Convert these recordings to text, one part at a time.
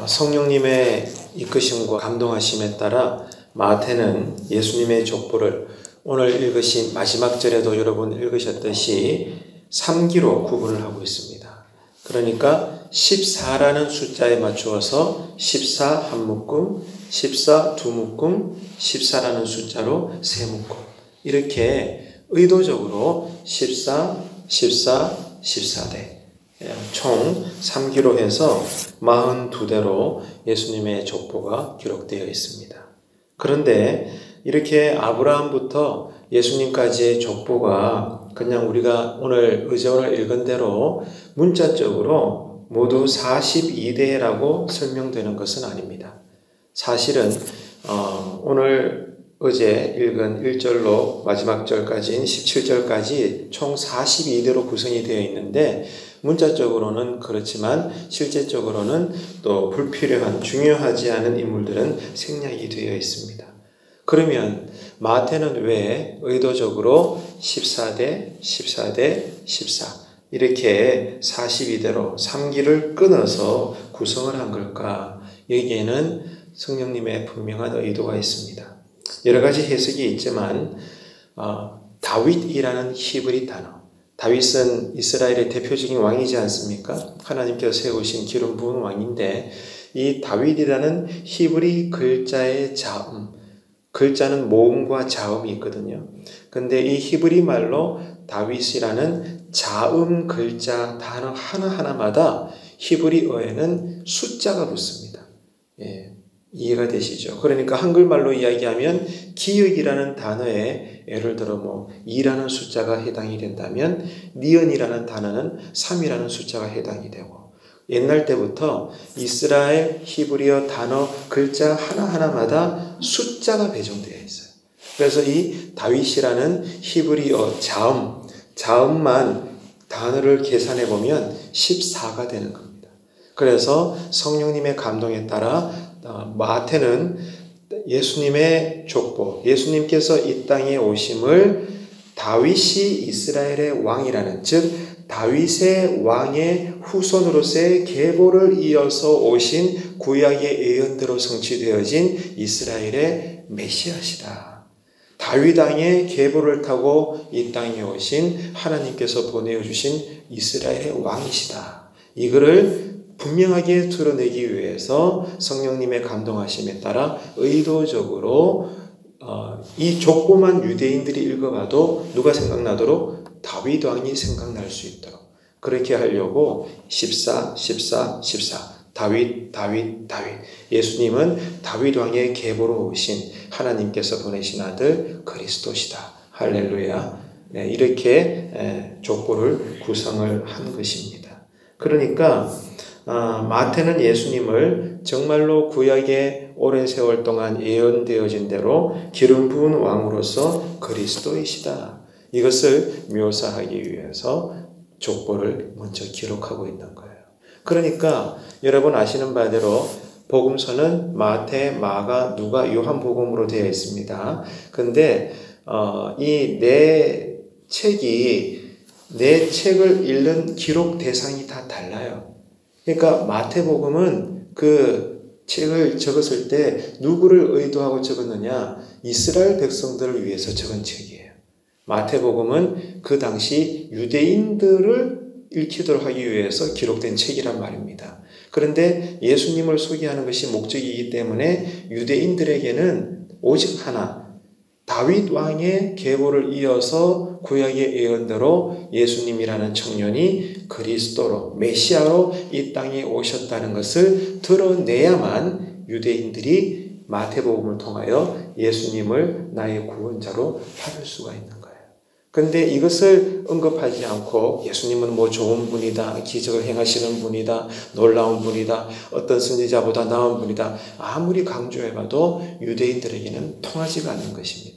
성령님의 이끄심과 감동하심에 따라 마태는 예수님의 족보를 오늘 읽으신 마지막 절에도 여러분 읽으셨듯이 3기로 구분을 하고 있습니다. 그러니까 14라는 숫자에 맞추어서 14 한 묶음, 14 두 묶음, 14라는 숫자로 세 묶음, 이렇게 의도적으로 14, 14, 14대 총 3기로 해서 42대로 예수님의 족보가 기록되어 있습니다. 그런데 이렇게 아브라함부터 예수님까지의 족보가 그냥 우리가 오늘 의전을 읽은 대로 문자적으로 모두 42대라고 설명되는 것은 아닙니다. 사실은 오늘 어제 읽은 1절로 마지막 절까지인 17절까지 총 42대로 구성이 되어 있는데 문자적으로는 그렇지만 실제적으로는 또 불필요한 중요하지 않은 인물들은 생략이 되어 있습니다. 그러면 마태는 왜 의도적으로 14대, 14대, 14 이렇게 42대로 3기를 끊어서 구성을 한 걸까? 여기에는 성령님의 분명한 의도가 있습니다. 여러 가지 해석이 있지만 다윗이라는 히브리 단어, 다윗은 이스라엘의 대표적인 왕이지 않습니까? 하나님께서 세우신 기름 부은 왕인데 이 다윗이라는 히브리 글자의 자음, 글자는 모음과 자음이 있거든요. 근데 이 히브리 말로 다윗이라는 자음 글자 단어 하나하나마다 히브리어에는 숫자가 붙습니다. 이해가 되시죠? 그러니까 한글말로 이야기하면 기역이라는 단어에 예를 들어 2라는 숫자가 해당이 된다면 니은이라는 단어는 3이라는 숫자가 해당이 되고 옛날 때부터 이스라엘 히브리어 단어 글자 하나하나마다 숫자가 배정되어 있어요. 그래서 이 다윗이라는 히브리어 자음만 단어를 계산해 보면 14가 되는 겁니다. 그래서 성령님의 감동에 따라 마태는 예수님의 족보, 예수님께서 이 땅에 오심을 다윗이 이스라엘의 왕이라는, 즉 다윗의 왕의 후손으로서의 계보를 이어서 오신 구약의 예언대로 성취되어진 이스라엘의 메시아시다. 다윗 왕의 계보를 타고 이 땅에 오신 하나님께서 보내주신 이스라엘의 왕이시다. 이거를 분명하게 드러내기 위해서 성령님의 감동하심에 따라 의도적으로 이 족보만 유대인들이 읽어봐도 누가 생각나도록 다윗 왕이 생각날 수 있도록 그렇게 하려고 14, 14, 14 다윗 예수님은 다윗 왕의 계보로 오신 하나님께서 보내신 아들 그리스도시다. 할렐루야. 이렇게 족보를 구성을 한 것입니다. 그러니까 마태는 예수님을 정말로 구약에 오랜 세월 동안 예언되어진 대로 기름 부은 왕으로서 그리스도이시다. 이것을 묘사하기 위해서 족보를 먼저 기록하고 있는 거예요. 그러니까 여러분 아시는 바대로 복음서는 마태, 마가, 누가, 요한복음으로 되어 있습니다. 근데 이 네 책을 읽는 기록 대상이 다 달라요. 그러니까 마태복음은 그 책을 적었을 때 누구를 의도하고 적었느냐? 이스라엘 백성들을 위해서 적은 책이에요. 마태복음은 그 당시 유대인들을 읽히도록 하기 위해서 기록된 책이란 말입니다. 그런데 예수님을 소개하는 것이 목적이기 때문에 유대인들에게는 오직 하나, 다윗 왕의 계보를 이어서 구약의 예언대로 예수님이라는 청년이 그리스도로 메시아로 이 땅에 오셨다는 것을 드러내야만 유대인들이 마태복음을 통하여 예수님을 나의 구원자로 받을 수가 있는 거예요. 그런데 이것을 언급하지 않고 예수님은 좋은 분이다, 기적을 행하시는 분이다, 놀라운 분이다, 어떤 선지자보다 나은 분이다 아무리 강조해봐도 유대인들에게는 통하지가 않는 것입니다.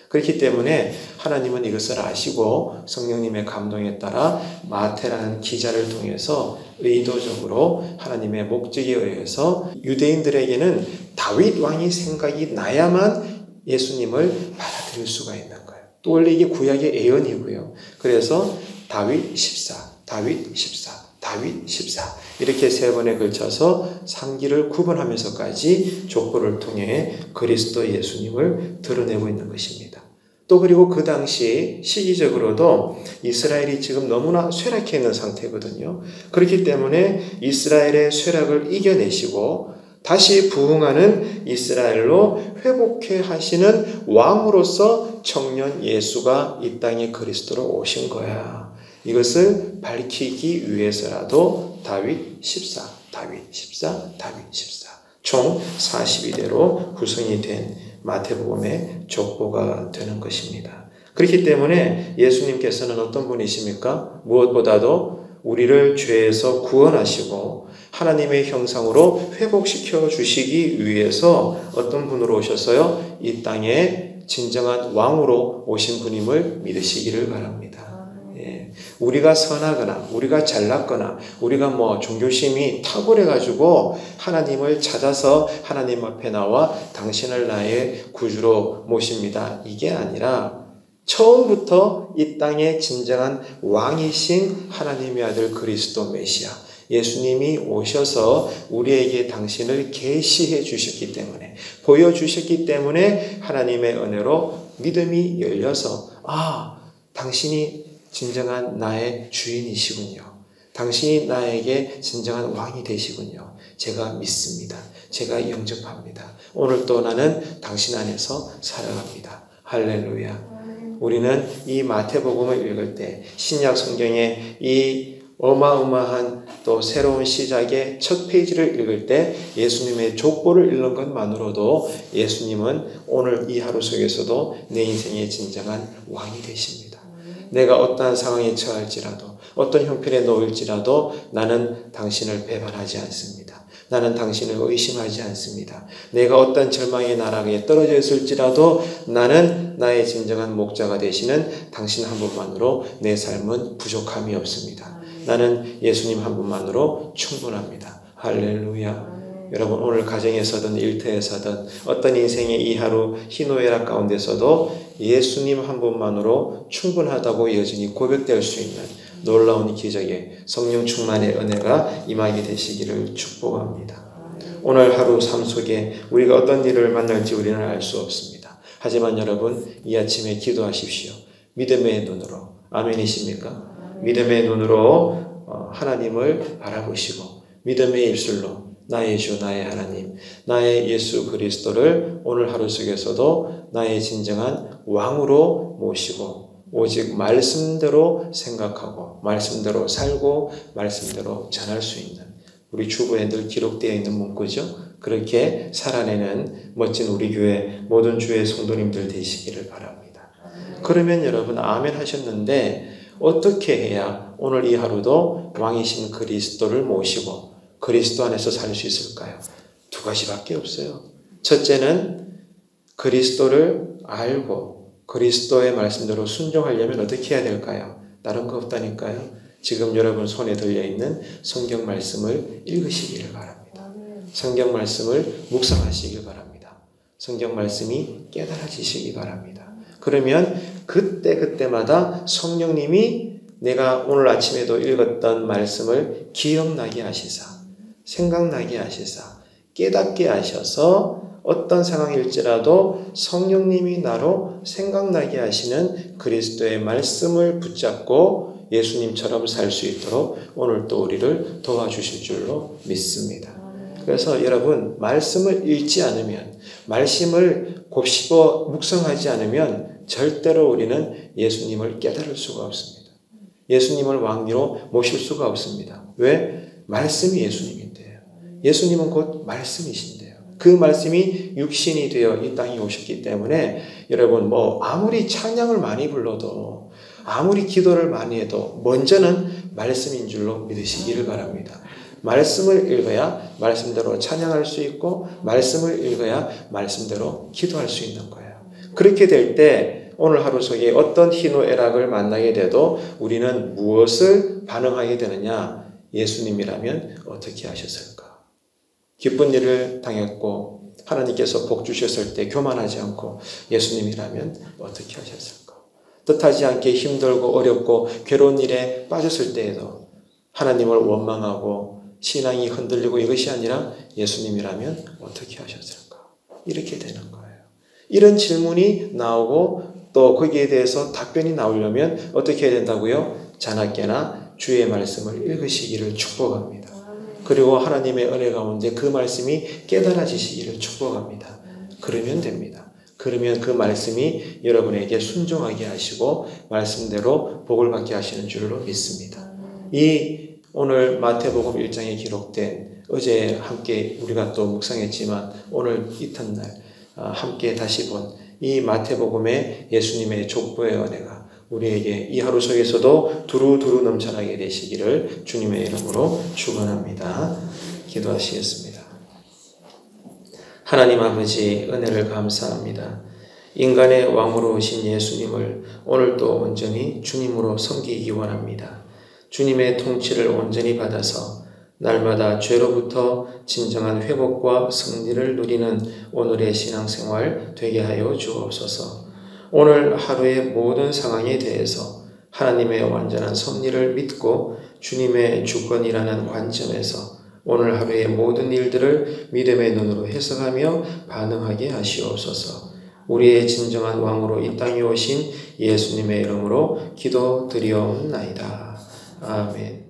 그렇기 때문에 하나님은 이것을 아시고 성령님의 감동에 따라 마태라는 기자를 통해서 의도적으로 하나님의 목적에 의해서 유대인들에게는 다윗 왕이 생각이 나야만 예수님을 받아들일 수가 있는 거예요. 또 원래 이게 구약의 예언이고요. 그래서 다윗 14, 다윗 14, 다윗 14 이렇게 3번에 걸쳐서 3기를 구분하면서까지 족보를 통해 그리스도 예수님을 드러내고 있는 것입니다. 또 그리고 그 당시 시기적으로도 이스라엘이 지금 너무나 쇠락해 있는 상태거든요. 그렇기 때문에 이스라엘의 쇠락을 이겨내시고 다시 부흥하는 이스라엘로 회복해 하시는 왕으로서 청년 예수가 이 땅에 그리스도로 오신 거야. 이것을 밝히기 위해서라도 다윗 14, 다윗 14, 다윗 14 총 42대로 구성이 된 마태복음의 족보가 되는 것입니다. 그렇기 때문에 예수님께서는 어떤 분이십니까? 무엇보다도 우리를 죄에서 구원하시고 하나님의 형상으로 회복시켜 주시기 위해서 어떤 분으로 오셔서요? 이 땅에 진정한 왕으로 오신 분임을 믿으시기를 바랍니다. 우리가 선하거나 우리가 잘났거나 우리가 종교심이 탁월해가지고 하나님을 찾아서 하나님 앞에 나와 당신을 나의 구주로 모십니다. 이게 아니라 처음부터 이 땅에 진정한 왕이신 하나님의 아들 그리스도 메시아 예수님이 오셔서 우리에게 당신을 계시해 주셨기 때문에 보여주셨기 때문에 하나님의 은혜로 믿음이 열려서 당신이 진정한 나의 주인이시군요. 당신이 나에게 진정한 왕이 되시군요. 제가 믿습니다. 제가 영접합니다. 오늘 또 나는 당신 안에서 살아갑니다. 할렐루야. 우리는 이 마태복음을 읽을 때 신약 성경의 이 어마어마한 또 새로운 시작의 첫 페이지를 읽을 때 예수님의 족보를 읽는 것만으로도 예수님은 오늘 이 하루 속에서도 내 인생의 진정한 왕이 되십니다. 내가 어떠한 상황에 처할지라도 어떤 형편에 놓일지라도 나는 당신을 배반하지 않습니다. 나는 당신을 의심하지 않습니다. 내가 어떤 절망의 나락에 떨어져 있을지라도 나는 나의 진정한 목자가 되시는 당신 한 분만으로 내 삶은 부족함이 없습니다. 나는 예수님 한 분만으로 충분합니다. 할렐루야. 여러분 오늘 가정에서든 일터에서든 어떤 인생의 이 하루 희노애락 가운데서도 예수님 한 분만으로 충분하다고 여전히 고백될 수 있는 놀라운 기적의 성령 충만의 은혜가 임하게 되시기를 축복합니다. 오늘 하루 삶 속에 우리가 어떤 일을 만날지 우리는 알 수 없습니다. 하지만 여러분 이 아침에 기도하십시오. 믿음의 눈으로. 아멘이십니까? 믿음의 눈으로 하나님을 바라보시고 믿음의 입술로 나의 주 나의 하나님 나의 예수 그리스도를 오늘 하루 속에서도 나의 진정한 왕으로 모시고 오직 말씀대로 생각하고 말씀대로 살고 말씀대로 전할 수 있는 우리 주보에 늘 기록되어 있는 문구죠. 그렇게 살아내는 멋진 우리 교회 모든 주의 성도님들 되시기를 바랍니다. 그러면 여러분 아멘 하셨는데 어떻게 해야 오늘 이 하루도 왕이신 그리스도를 모시고 그리스도 안에서 살 수 있을까요? 2가지밖에 없어요. 첫째는 그리스도를 알고 그리스도의 말씀대로 순종하려면 어떻게 해야 될까요? 다른 거 없다니까요. 지금 여러분 손에 들려있는 성경 말씀을 읽으시기를 바랍니다. 성경 말씀을 묵상하시길 바랍니다. 성경 말씀이 깨달아지시기 바랍니다. 그러면 그때마다 성령님이 내가 오늘 아침에도 읽었던 말씀을 기억나게 하시사 생각나게 하시사 깨닫게 하셔서 어떤 상황일지라도 성령님이 나로 생각나게 하시는 그리스도의 말씀을 붙잡고 예수님처럼 살 수 있도록 오늘 또 우리를 도와주실 줄로 믿습니다. 그래서 여러분 말씀을 읽지 않으면 말씀을 곱씹어 묵상하지 않으면 절대로 우리는 예수님을 깨달을 수가 없습니다. 예수님을 왕으로 모실 수가 없습니다. 왜? 말씀이 예수님인데요. 예수님은 곧 말씀이신데요. 그 말씀이 육신이 되어 이 땅에 오셨기 때문에 여러분 아무리 찬양을 많이 불러도 아무리 기도를 많이 해도 먼저는 말씀인 줄로 믿으시기를 바랍니다. 말씀을 읽어야 말씀대로 찬양할 수 있고 말씀을 읽어야 말씀대로 기도할 수 있는 거예요. 그렇게 될 때 오늘 하루 속에 어떤 희노애락을 만나게 돼도 우리는 무엇을 반응하게 되느냐? 예수님이라면 어떻게 하셨을까? 기쁜 일을 당했고 하나님께서 복 주셨을 때 교만하지 않고 예수님이라면 어떻게 하셨을까? 뜻하지 않게 힘들고 어렵고 괴로운 일에 빠졌을 때에도 하나님을 원망하고 신앙이 흔들리고 이것이 아니라 예수님이라면 어떻게 하셨을까? 이렇게 되는 거예요. 이런 질문이 나오고 또 거기에 대해서 답변이 나오려면 어떻게 해야 된다고요? 자나깨나 주의 말씀을 읽으시기를 축복합니다. 그리고 하나님의 은혜 가운데 그 말씀이 깨달아지시기를 축복합니다. 그러면 됩니다. 그러면 그 말씀이 여러분에게 순종하게 하시고 말씀대로 복을 받게 하시는 줄로 믿습니다. 이 오늘 마태복음 1장에 기록된 어제 함께 우리가 또 묵상했지만 오늘 이튿날 함께 다시 본 이 마태복음의 예수님의 족보의 은혜가 우리에게 이 하루 속에서도 두루두루 넘쳐나게 되시기를 주님의 이름으로 축원합니다. 기도하시겠습니다. 하나님 아버지 은혜를 감사합니다. 인간의 왕으로 오신 예수님을 오늘도 온전히 주님으로 섬기기 원합니다. 주님의 통치를 온전히 받아서 날마다 죄로부터 진정한 회복과 승리를 누리는 오늘의 신앙생활 되게 하여 주옵소서. 오늘 하루의 모든 상황에 대해서 하나님의 완전한 섭리를 믿고 주님의 주권이라는 관점에서 오늘 하루의 모든 일들을 믿음의 눈으로 해석하며 반응하게 하시옵소서. 우리의 진정한 왕으로 이 땅에 오신 예수님의 이름으로 기도드리옵나이다. 아멘.